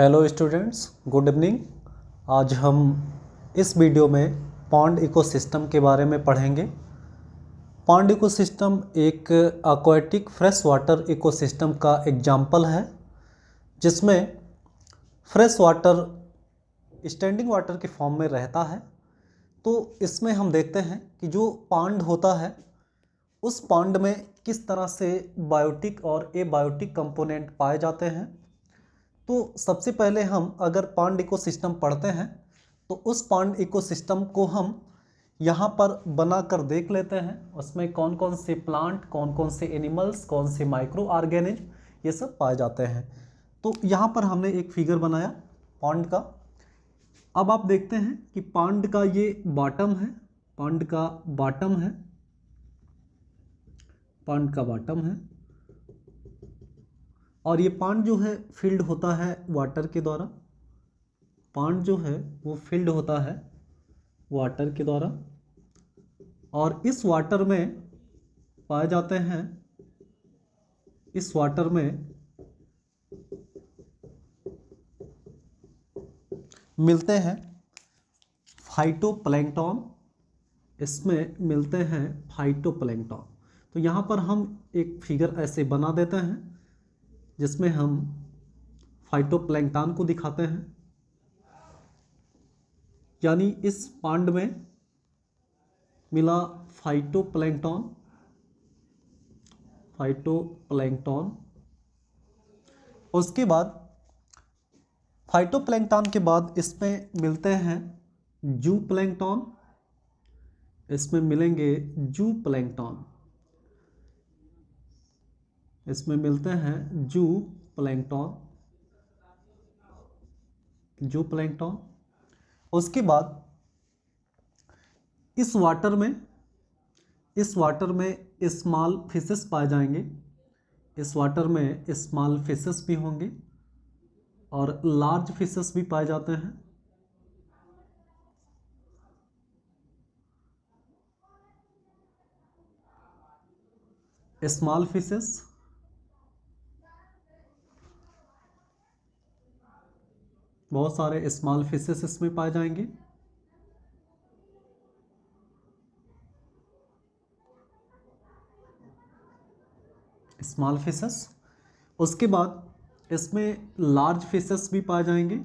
Hello students, good evening. आज हम इस वीडियो में पॉन्ड इकोसिस्टम के बारे में पढ़ेंगे। पॉन्ड इकोसिस्टम एक एक्वाटिक फ्रेश वाटर इकोसिस्टम का एग्जाम्पल है, जिसमें फ्रेश वाटर स्टैंडिंग वाटर के फॉर्म में रहता है। तो इसमें हम देखते हैं कि जो पॉन्ड होता है उस पॉन्ड में किस तरह से बायोटिक और एबायोटिक कंपोनेंट पाए जाते हैं। तो सबसे पहले हम अगर पॉन्ड इकोसिस्टम पढ़ते हैं तो उस पॉन्ड इकोसिस्टम को हम यहाँ पर बना कर देख लेते हैं। उसमें कौन कौन से प्लांट, कौन कौन से एनिमल्स, कौन से माइक्रो ऑर्गेनिज्म ये सब पाए जाते हैं। तो यहाँ पर हमने एक फिगर बनाया पॉन्ड का। अब आप देखते हैं कि पॉन्ड का ये बॉटम है, पॉन्ड का बॉटम है, पॉन्ड का बॉटम है, और ये पॉन्ड जो है फिल्ड होता है वाटर के द्वारा। पॉन्ड जो है वो फिल्ड होता है वाटर के द्वारा, और इस वाटर में पाए जाते हैं, इस वाटर में मिलते हैं फाइटोप्लैंक्टन, इसमें मिलते हैं फाइटोप्लैंक्टन। तो यहाँ पर हम एक फिगर ऐसे बना देते हैं जिसमें हम फाइटोप्लैंक्टन को दिखाते हैं। यानी इस पॉन्ड में मिला फाइटोप्लैंक्टन, फाइटोप्लैंक्टन। उसके बाद फाइटोप्लैंक्टन के बाद इसमें मिलते हैं जूप्लैंक्टन, इसमें मिलेंगे जूप्लैंक्टन, इसमें मिलते हैं जूप्लैंक्टन, जूप्लैंक्टन। उसके बाद इस वाटर में स्मॉल फिशेस पाए जाएंगे, इस वाटर में स्मॉल फिशेस भी होंगे और लार्ज फिशेस भी पाए जाते हैं। स्मॉल फिशेस, बहुत सारे स्मॉल फिशेस इसमें पाए जाएंगे। Small fishes. उसके बाद इसमें लार्ज फिशेस भी पाए जाएंगे,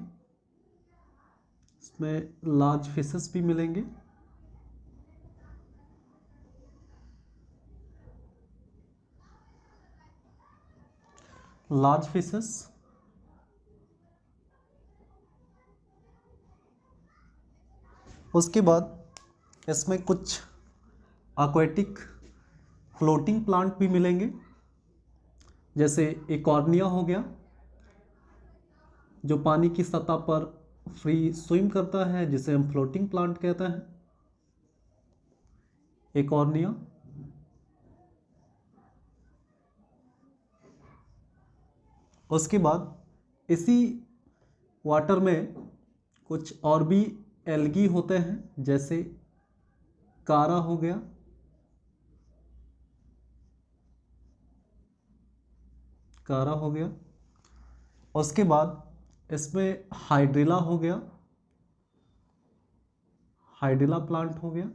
इसमें लार्ज फिशेस भी मिलेंगे। Large fishes. उसके बाद इसमें कुछ एक्वेटिक फ्लोटिंग प्लांट भी मिलेंगे, जैसे इकॉर्निया हो गया, जो पानी की सतह पर फ्री स्विम करता है, जिसे हम फ्लोटिंग प्लांट कहते हैं, इकॉर्निया। उसके बाद इसी वाटर में कुछ और भी एल्गी होते हैं, जैसे कारा हो गया, कारा हो गया। उसके बाद इसमें हाइड्रिला हो गया, हाइड्रिला प्लांट हो गया।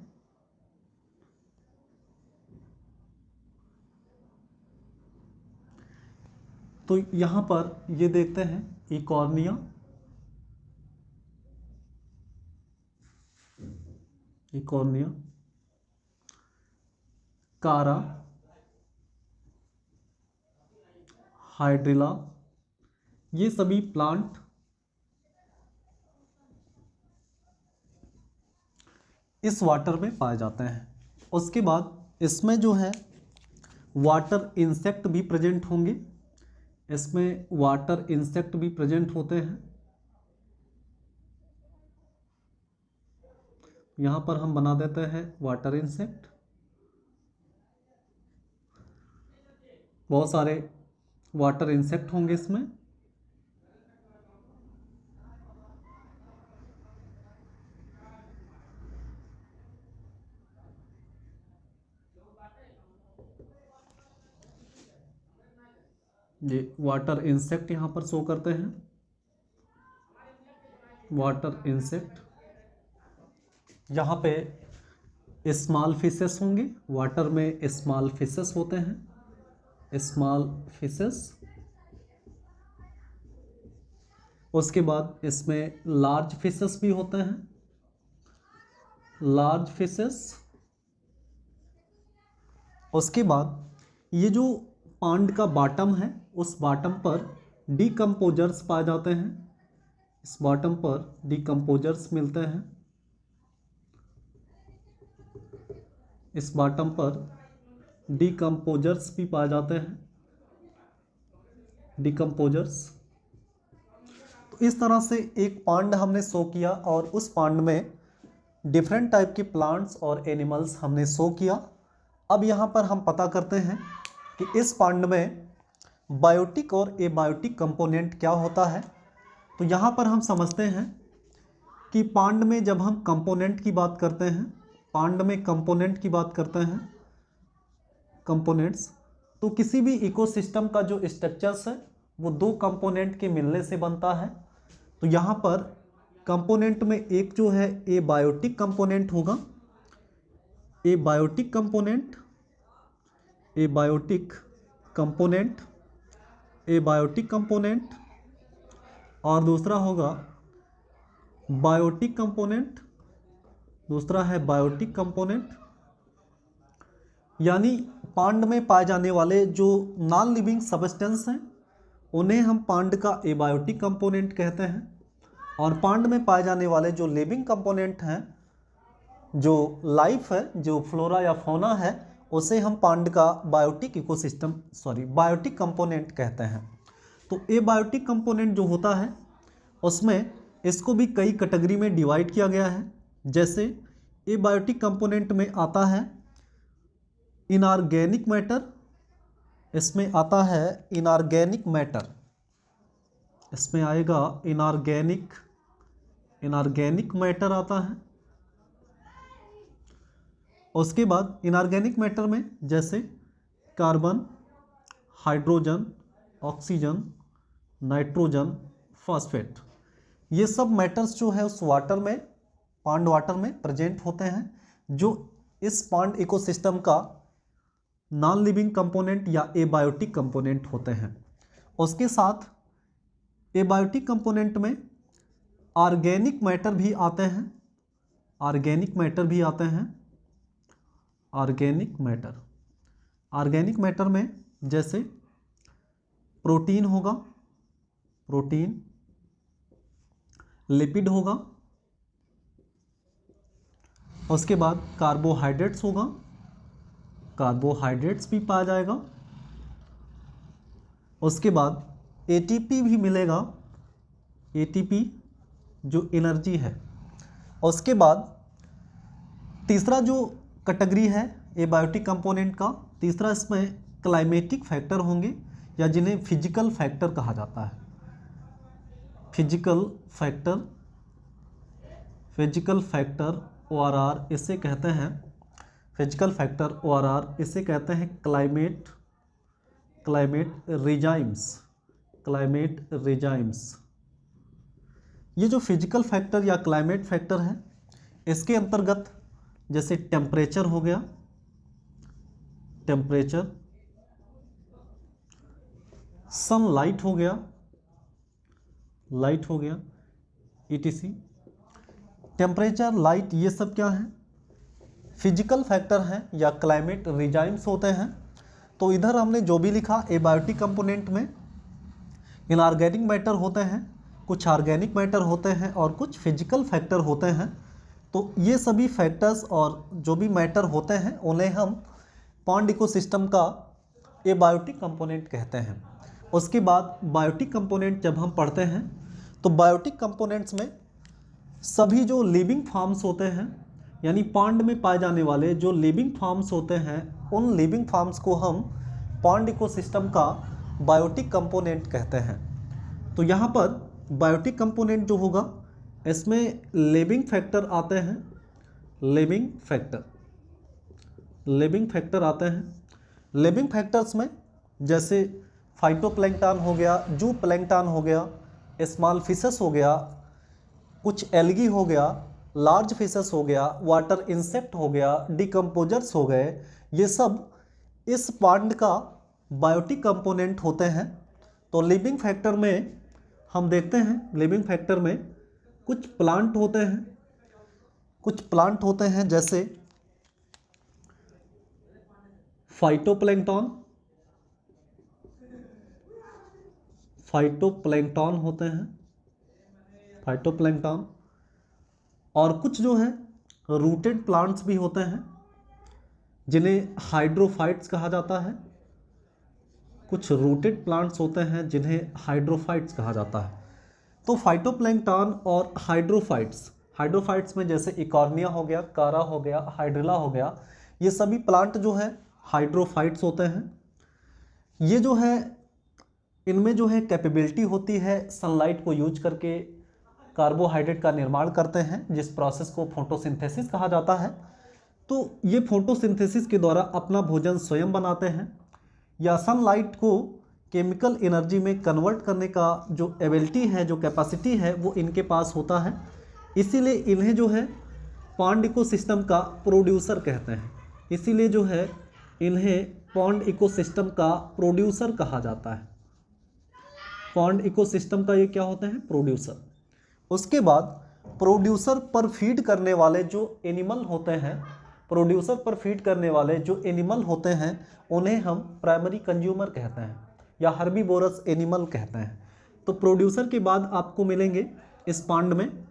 तो यहाँ पर ये देखते हैं इकॉर्निया, इकॉर्निया, कारा, हाइड्रिला, ये सभी प्लांट इस वाटर में पाए जाते हैं। उसके बाद इसमें जो है वाटर इंसेक्ट भी प्रेजेंट होंगे, इसमें वाटर इंसेक्ट भी प्रेजेंट होते हैं। यहाँ पर हम बना देते हैं वाटर इंसेक्ट। बहुत सारे वाटर इंसेक्ट होंगे इसमें। ये वाटर इंसेक्ट यहाँ पर शो करते हैं। वाटर इंसेक्ट, यहाँ पे स्मॉल फिशेस होंगे, वाटर में स्मॉल फिशेस होते हैं, स्मॉल फिशेस। उसके बाद इसमें लार्ज फिशेस भी होते हैं, लार्ज फिशेस। उसके बाद ये जो पांड का बॉटम है, उस बॉटम पर डीकम्पोजर्स पाए जाते हैं, इस बॉटम पर डीकम्पोजर्स मिलते हैं, इस बॉटम पर डीकम्पोजर्स भी पाए जाते हैं, डीकम्पोजर्स। तो इस तरह से एक पांड हमने शो किया और उस पांड में डिफरेंट टाइप के प्लांट्स और एनिमल्स हमने शो किया। अब यहाँ पर हम पता करते हैं कि इस पांड में बायोटिक और एबायोटिक कंपोनेंट क्या होता है। तो यहाँ पर हम समझते हैं कि पांड में जब हम कंपोनेंट की बात करते हैं, पांड में कंपोनेंट की बात करते हैं, कंपोनेंट्स, तो किसी भी इकोसिस्टम का जो स्ट्रक्चर्स है वो दो कंपोनेंट के मिलने से बनता है। तो यहाँ पर कंपोनेंट में एक जो है एबायोटिक कंपोनेंट होगा, abiotic component, abiotic component, abiotic component, और दूसरा होगा बायोटिक कंपोनेंट, दूसरा है बायोटिक कंपोनेंट। यानी पांड में पाए जाने वाले जो नॉन लिविंग सब्सटेंस हैं उन्हें हम पांड का एबायोटिक कंपोनेंट कहते हैं, और पांड में पाए जाने वाले जो लिविंग कंपोनेंट हैं, जो लाइफ है, जो फ्लोरा या फौना है, उसे हम पांड का बायोटिक इकोसिस्टम बायोटिक कंपोनेंट कहते हैं। तो एबायोटिक कंपोनेंट जो होता है उसमें इसको भी कई कैटेगरी में डिवाइड किया गया है। जैसे एबायोटिक कंपोनेंट में आता है इनऑर्गेनिक मैटर, इसमें आता है इनऑर्गेनिक मैटर, इसमें आएगा इनऑर्गेनिक मैटर आता है। उसके बाद इनऑर्गेनिक मैटर में जैसे carbon, hydrogen, oxygen, nitrogen, phosphate, ये सब मैटर्स जो है उस वाटर में, पांड वाटर में प्रेजेंट होते हैं, जो इस पांड इकोसिस्टम का नॉन लिविंग कंपोनेंट या एबायोटिक कंपोनेंट होते हैं। उसके साथ एबायोटिक कंपोनेंट में ऑर्गेनिक मैटर भी आते हैं, ऑर्गेनिक मैटर भी आते हैं, ऑर्गेनिक मैटर में जैसे प्रोटीन होगा, प्रोटीन, लिपिड होगा, उसके बाद कार्बोहाइड्रेट्स होगा, कार्बोहाइड्रेट्स भी पाया जाएगा। उसके बाद एटीपी भी मिलेगा, एटीपी जो एनर्जी है। उसके बाद तीसरा जो कैटेगरी है एबायोटिक कंपोनेंट का, तीसरा इसमें क्लाइमेटिक फैक्टर होंगे या जिन्हें फिजिकल फैक्टर कहा जाता है, फिजिकल फैक्टर ORR इसे कहते हैं, फिजिकल फैक्टर ORR इसे कहते हैं क्लाइमेट रिजाइम्स। ये जो फिजिकल फैक्टर या क्लाइमेट फैक्टर है, इसके अंतर्गत जैसे टेम्परेचर हो गया, टेम्परेचर, सनलाइट हो गया, लाइट हो गया, ETC, टेम्परेचर, लाइट, ये सब क्या है, फिजिकल फैक्टर हैं या क्लाइमेट रिजाइम्स होते हैं। तो इधर हमने जो भी लिखा, एबायोटिक कंपोनेंट में इनऑर्गेनिक मैटर होते हैं, कुछ ऑर्गेनिक मैटर होते हैं और कुछ फिजिकल फैक्टर होते हैं। तो ये सभी फैक्टर्स और जो भी मैटर होते हैं उन्हें हम पांड इकोसिस्टम का एबायोटिक कंपोनेंट कहते हैं। उसके बाद बायोटिक कंपोनेंट जब हम पढ़ते हैं तो बायोटिक कंपोनेंट्स में सभी जो लिविंग फॉर्म्स होते हैं, यानी पांड में पाए जाने वाले जो लिविंग फॉर्म्स होते हैं, उन लिविंग फॉर्म्स को हम पांड इकोसिस्टम का बायोटिक कंपोनेंट कहते हैं। तो यहाँ पर बायोटिक कंपोनेंट जो होगा इसमें लिविंग फैक्टर आते हैं, लिविंग फैक्टर आते हैं। लिविंग फैक्टर्स में जैसे फाइटोप्लैंक्टन हो गया, जू प्लैंक्टन हो गया, स्मॉल फिशेस हो गया, कुछ एल्गी हो गया, लार्ज फिशेस हो गया, वाटर इंसेक्ट हो गया, डिकम्पोजर्स हो गए, ये सब इस पांड का बायोटिक कंपोनेंट होते हैं। तो लिविंग फैक्टर में हम देखते हैं, लिविंग फैक्टर में कुछ प्लांट होते हैं, कुछ प्लांट होते हैं जैसे फाइटोप्लैंक्टन, फाइटोप्लैंक्टन होते हैं, फाइटोप्लैंक्टन, और कुछ जो है रूटेड प्लांट्स भी होते हैं जिन्हें हाइड्रोफाइट्स कहा जाता है। कुछ रूटेड प्लांट्स होते हैं जिन्हें हाइड्रोफाइट्स कहा जाता है। तो फाइटोप्लैंक्टन और हाइड्रोफाइट्स, हाइड्रोफाइट्स में जैसे इकॉर्निया हो गया, कारा हो गया, हाइड्रिला हो गया, ये सभी प्लांट जो है हाइड्रोफाइट्स होते हैं। ये जो है इनमें जो है कैपेबिलिटी होती है सनलाइट को यूज करके कार्बोहाइड्रेट का निर्माण करते हैं, जिस प्रोसेस को फोटोसिंथेसिस कहा जाता है। तो ये फोटोसिंथेसिस के द्वारा अपना भोजन स्वयं बनाते हैं, या सनलाइट को केमिकल एनर्जी में कन्वर्ट करने का जो एबिलिटी है, जो कैपेसिटी है, वो इनके पास होता है। इसीलिए इन्हें जो है पॉन्ड इकोसिस्टम का प्रोड्यूसर कहते हैं। इसीलिए जो है इन्हें पॉन्ड इकोसिस्टम का प्रोड्यूसर कहा जाता है। पॉन्ड इकोसिस्टम का ये क्या होते हैं? प्रोड्यूसर। उसके बाद प्रोड्यूसर पर फीड करने वाले जो एनिमल होते हैं, प्रोड्यूसर पर फीड करने वाले जो एनिमल होते हैं, उन्हें हम प्राइमरी कंज्यूमर कहते हैं या हर्बीवोरस एनिमल कहते हैं। तो प्रोड्यूसर के बाद आपको मिलेंगे इस पॉन्ड में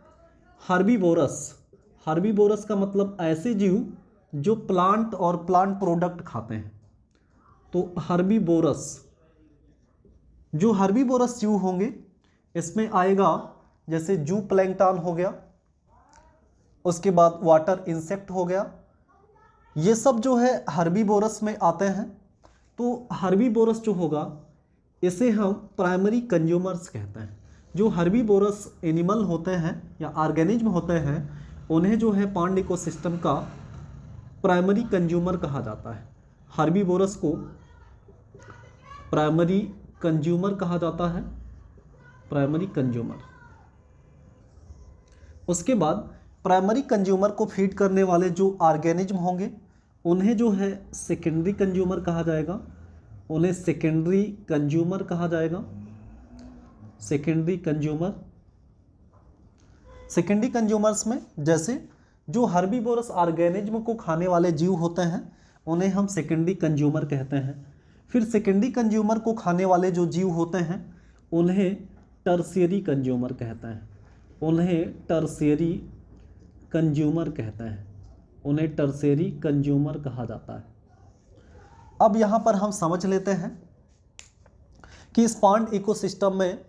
हर्बीवोरस। हर्बीवोरस का मतलब ऐसे जीव जो प्लांट और प्लांट प्रोडक्ट खाते हैं। तो हर्बीवोरस, जो हर्बीवोरस जीव होंगे इसमें आएगा जैसे जू प्लैंक्टन हो गया, उसके बाद वाटर इंसेक्ट हो गया, ये सब जो है हर्बीवोरस में आते हैं। तो हर्बीवोरस जो होगा इसे हम प्राइमरी कंज्यूमर्स कहते हैं। जो हर्बीवोरस एनिमल होते हैं या ऑर्गेनिज्म होते हैं, उन्हें जो है पॉन्ड इकोसिस्टम का प्राइमरी कंज्यूमर कहा जाता है। हर्बीवोरस को प्राइमरी कंज्यूमर कहा जाता है, प्राइमरी कंज्यूमर। उसके बाद प्राइमरी कंज्यूमर को फीड करने वाले जो ऑर्गेनिज्म होंगे उन्हें जो है सेकेंडरी कंज्यूमर कहा जाएगा, उन्हें सेकेंडरी कंज्यूमर कहा जाएगा, सेकेंडरी कंज्यूमर। सेकेंडरी कंज्यूमर्स में जैसे जो हर्बीवोरस ऑर्गेनिज्म को खाने वाले जीव होते हैं उन्हें हम सेकेंडरी कंज्यूमर कहते हैं। फिर सेकेंडरी कंज्यूमर को खाने वाले जो जीव होते हैं उन्हें टर्शियरी कंज्यूमर कहते हैं, उन्हें टर्शियरी कंज्यूमर कहते हैं, उन्हें टर्शियरी कंज्यूमर कहा जाता है। अब यहाँ पर हम समझ लेते हैं कि इस पॉन्ड इकोसिस्टम में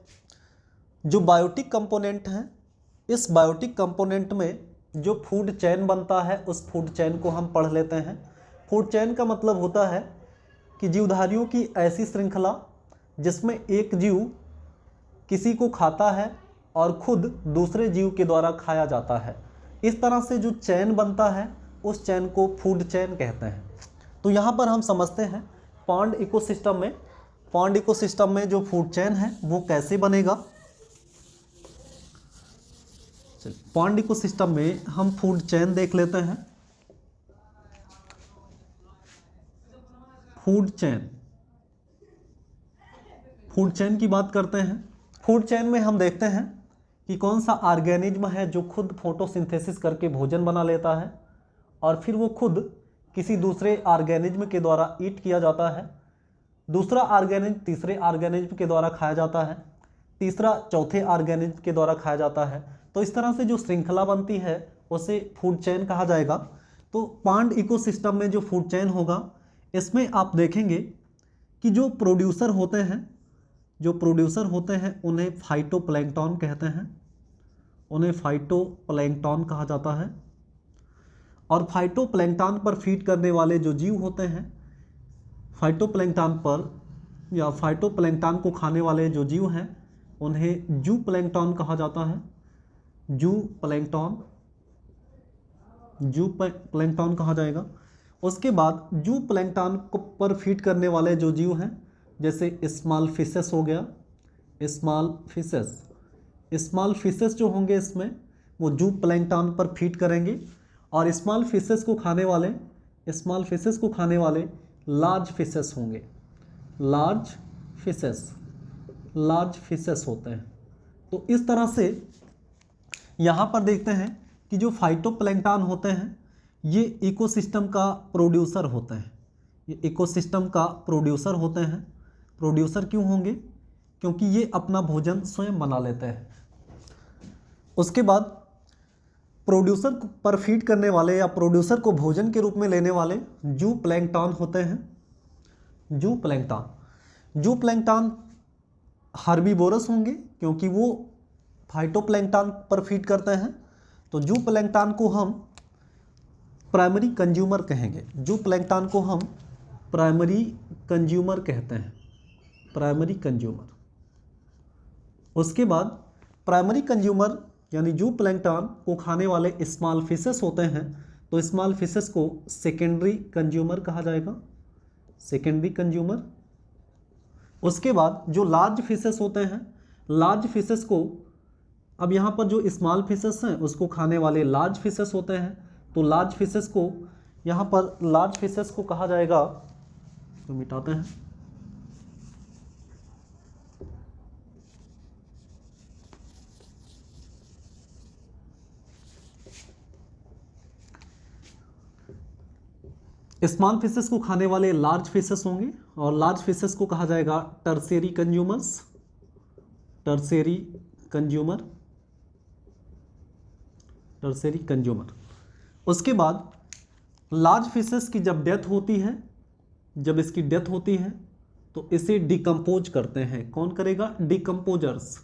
जो बायोटिक कंपोनेंट हैं, इस बायोटिक कंपोनेंट में जो फूड चेन बनता है उस फूड चेन को हम पढ़ लेते हैं। फूड चेन का मतलब होता है कि जीवधारियों की ऐसी श्रृंखला जिसमें एक जीव किसी को खाता है और खुद दूसरे जीव के द्वारा खाया जाता है। इस तरह से जो चेन बनता है उस चेन को फूड चेन कहते हैं। तो यहाँ पर हम समझते हैं पॉन्ड इकोसिस्टम में जो फूड चेन है वो कैसे बनेगा। पॉन्ड इकोसिस्टम में हम फूड चेन देख लेते हैं। फूड चेन की बात करते हैं। फूड चेन में हम देखते हैं कि कौन सा ऑर्गेनिज्म है जो खुद फोटोसिंथेसिस करके भोजन बना लेता है और फिर वो खुद किसी दूसरे ऑर्गेनिज्म के द्वारा ईट किया जाता है, दूसरा ऑर्गेनिज्म तीसरे ऑर्गेनिज्म के द्वारा खाया जाता है, तीसरा चौथे ऑर्गेनिज्म के द्वारा खाया जाता है। तो इस तरह से जो श्रृंखला बनती है उसे फूड चेन कहा जाएगा। तो पॉन्ड इकोसिस्टम में जो फूड चेन होगा इसमें आप देखेंगे कि जो प्रोड्यूसर होते हैं उन्हें फाइटोप्लैंक्टन कहते हैं, उन्हें फाइटोप्लैंक्टन कहा जाता है। और फाइटोप्लैंक्टन पर फीड करने वाले जो जीव होते हैं, फाइटोप्लैंक्टन पर या फाइटोप्लैंक्टन को खाने वाले जो जीव हैं उन्हें जू प्लैंक्टन कहा जाता है, जू प्लैंक्टन कहा जाएगा। उसके बाद जू प्लैंक्टन को पर फीड करने वाले जो जीव हैं जैसे स्मॉल फिशेस हो गया, स्मॉल फिशेस जो होंगे इसमें वो जू प्लैंकटन पर फीड करेंगे, और स्मॉल फिशेस को खाने वाले लार्ज फिशेस होंगे। लार्ज फिशेस होते हैं। तो इस तरह से यहाँ पर देखते हैं कि जो फाइटोप्लैंकटन होते हैं ये इकोसिस्टम का प्रोड्यूसर होते हैं। ये इकोसिस्टम का प्रोड्यूसर होते हैं। प्रोड्यूसर क्यों होंगे? क्योंकि ये अपना भोजन स्वयं बना लेते हैं। उसके बाद प्रोड्यूसर पर फीड करने वाले या प्रोड्यूसर को भोजन के रूप में लेने वाले जू प्लैंकटन होते हैं। जू प्लैंकटन हर्बीवोरस होंगे क्योंकि वो फाइटोप्लैंकटन पर फीड करते हैं। तो जू प्लैंकटन को हम प्राइमरी कंज्यूमर कहेंगे। जू प्लैंकटन को हम प्राइमरी कंज्यूमर कहते हैं। Primary consumer. उसके बाद प्राइमरी कंज्यूमर यानी जू प्लैंकटन को खाने वाले स्मॉल फिशेस होते हैं। तो स्मॉल फिशेस को सेकेंडरी कंज्यूमर कहा जाएगा। Secondary consumer. उसके बाद जो लार्ज फिशेस होते हैं, लार्ज फिशेस को, अब यहाँ पर जो स्मॉल फिशेस हैं उसको खाने वाले लार्ज फिशेस होते हैं। तो लार्ज फिशेस को, यहाँ पर लार्ज फिशेस को कहा जाएगा, तो मिटाते हैं, स्मॉल फिशेस को खाने वाले लार्ज फिशेस होंगे, और लार्ज फिशेस को कहा जाएगा tertiary consumers. Tertiary consumer. Tertiary consumer. उसके बाद लार्ज फिशेस की जब डेथ होती है, जब इसकी डेथ होती है तो इसे डिकम्पोज करते हैं। कौन करेगा? डिकम्पोजर्स।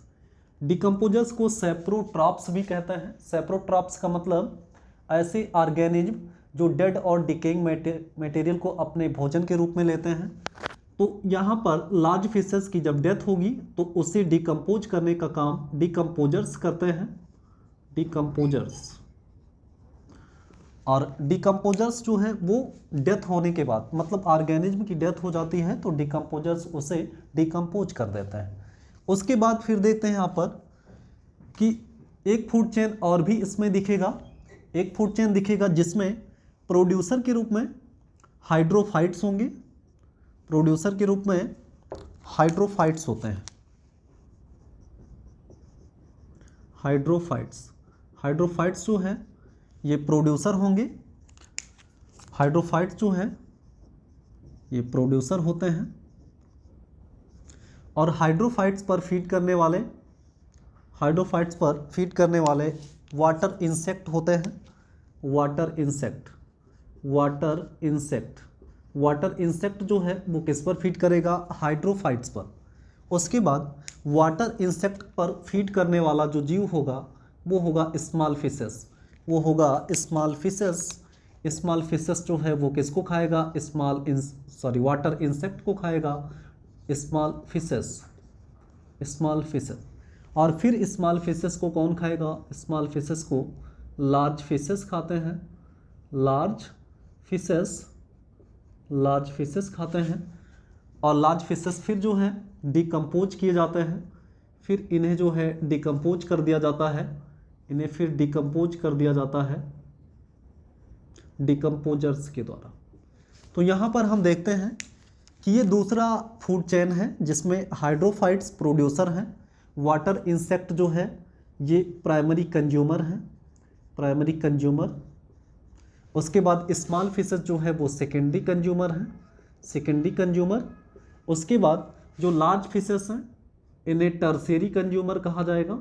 डिकम्पोजर्स को सेप्रोट्रॉप्स भी कहते हैं। सेप्रोट्रॉप्स का मतलब ऐसे ऑर्गेनिज्म जो डेड और डिकेइंग मटेरियल को अपने भोजन के रूप में लेते हैं। तो यहाँ पर लार्ज फिशेस की जब डेथ होगी तो उसे डिकम्पोज करने का काम डिकम्पोजर्स करते हैं। डिकम्पोजर्स। और डिकम्पोजर्स जो है वो डेथ होने के बाद, मतलब ऑर्गेनिज्म की डेथ हो जाती है तो डिकम्पोजर्स उसे डिकम्पोज कर देते हैं। उसके बाद फिर देखते हैं यहाँ पर कि एक फूड चेन और भी इसमें दिखेगा। एक फूड चेन दिखेगा जिसमें प्रोड्यूसर के रूप में हाइड्रोफाइट्स होंगे। प्रोड्यूसर के रूप में हाइड्रोफाइट्स होते हैं। हाइड्रोफाइट्स जो है ये प्रोड्यूसर होंगे। हाइड्रोफाइट्स जो है ये प्रोड्यूसर होते हैं। और हाइड्रोफाइट्स पर फीड करने वाले वाटर इंसेक्ट होते हैं। वाटर इंसेक्ट जो है वो किस पर फीड करेगा? हाइड्रोफाइट्स पर। उसके बाद वाटर इंसेक्ट पर फीड करने वाला जो जीव होगा वो होगा स्मॉल फिशेस। स्मॉल फिशेस जो है वो किसको खाएगा? वाटर इंसेक्ट को खाएगा। Small fishes. और फिर स्मॉल फिशेस को कौन खाएगा? स्मॉल फिशेस को लार्ज फिशेस खाते हैं। लार्ज फिशेस खाते हैं। और लार्ज फिशेस फिर जो है डिकम्पोज किए जाते हैं। फिर इन्हें जो है डिकम्पोज कर दिया जाता है। इन्हें फिर डिकम्पोज कर दिया जाता है डिकम्पोजर्स के द्वारा। तो यहाँ पर हम देखते हैं कि ये दूसरा फूड चेन है जिसमें हाइड्रोफाइट्स प्रोड्यूसर हैं, वाटर इंसेक्ट जो है ये प्राइमरी कंज्यूमर हैं। Primary consumer. उसके बाद स्मॉल फिशेस जो है वो सेकेंडरी कंज्यूमर हैं। Secondary consumer. उसके बाद जो लार्ज फिशेस हैं इन्हें टर्शियरी कंज्यूमर कहा जाएगा।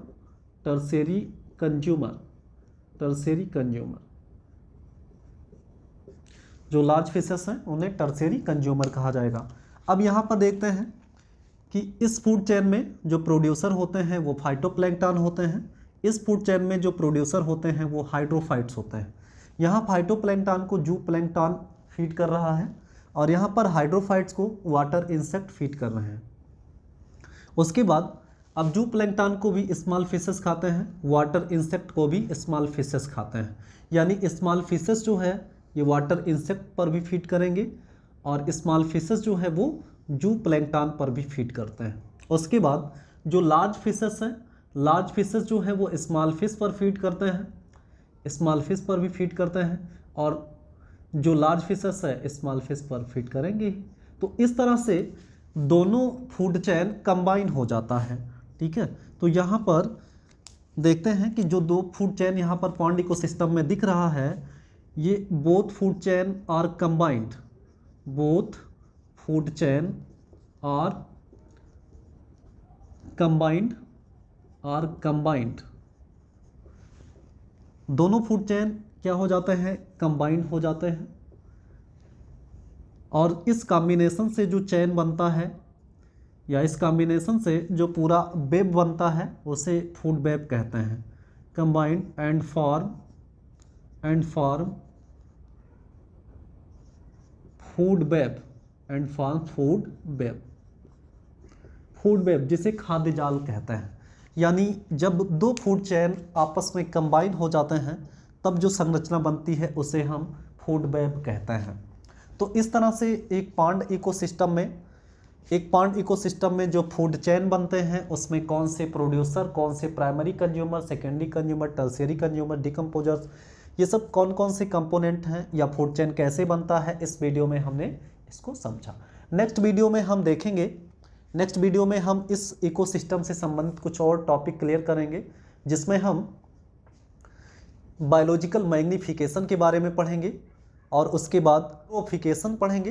Tertiary consumer. जो लार्ज फिशेस हैं उन्हें टर्शियरी कंज्यूमर कहा जाएगा। अब यहाँ पर देखते हैं कि इस फूड चेन में जो प्रोड्यूसर होते हैं वो फाइटोप्लैंकटन होते हैं। इस फूड चेन में जो प्रोड्यूसर होते हैं वो हाइड्रोफाइट्स होते हैं। यहाँ फाइटोप्लैंकटन को जू प्लैंकटन फीड कर रहा है और यहाँ पर हाइड्रोफाइट्स को वाटर इंसेक्ट फीड कर रहे हैं। उसके बाद अब जू प्लैंकटन को भी स्मॉल फिशेस खाते हैं, वाटर इंसेक्ट को भी स्मॉल फिशेस खाते हैं। यानी स्मॉल फिशेस जो है ये वाटर इंसेक्ट पर भी फीड करेंगे और स्मॉल फिशेस जो है वो जू प्लैंकटन पर भी फीड करते हैं। उसके बाद जो लार्ज फिशेस हैं, लार्ज फिशेस जो है वो स्मॉल फिश पर फीड करते हैं, स्मॉल फिश पर भी फीड करते हैं, और जो लार्ज फिशेस है स्मॉल फिश पर फीड करेंगे। तो इस तरह से दोनों फूड चेन कंबाइन हो जाता है। ठीक है, तो यहाँ पर देखते हैं कि जो दो फूड चेन यहाँ पर पॉन्ड इकोसिस्टम में दिख रहा है, ये both food chain are combined, both food chain are combined, दोनों फूड चेन क्या हो जाते हैं, कंबाइंड हो जाते हैं। और इस कॉम्बिनेशन से जो चेन बनता है या इस कॉम्बिनेशन से जो पूरा वेब बनता है उसे फूड वेब कहते हैं। Combined and form food web and form food web जिसे खाद्य जाल कहते हैं। यानी जब दो फूड चेन आपस में कंबाइन हो जाते हैं तब जो संरचना बनती है उसे हम फूड वेब कहते हैं। तो इस तरह से एक पॉन्ड इकोसिस्टम में जो फूड चेन बनते हैं उसमें कौन से प्रोड्यूसर, कौन से primary consumer, secondary consumer, tertiary consumer, decomposers, ये सब कौन कौन से कंपोनेंट हैं या फूड चेन कैसे बनता है, इस वीडियो में हमने इसको समझा। नेक्स्ट वीडियो में हम इस इकोसिस्टम से संबंधित कुछ और टॉपिक क्लियर करेंगे, जिसमें हम बायोलॉजिकल मैग्नीफिकेशन के बारे में पढ़ेंगे और उसके बाद ट्रोफिकेशन पढ़ेंगे।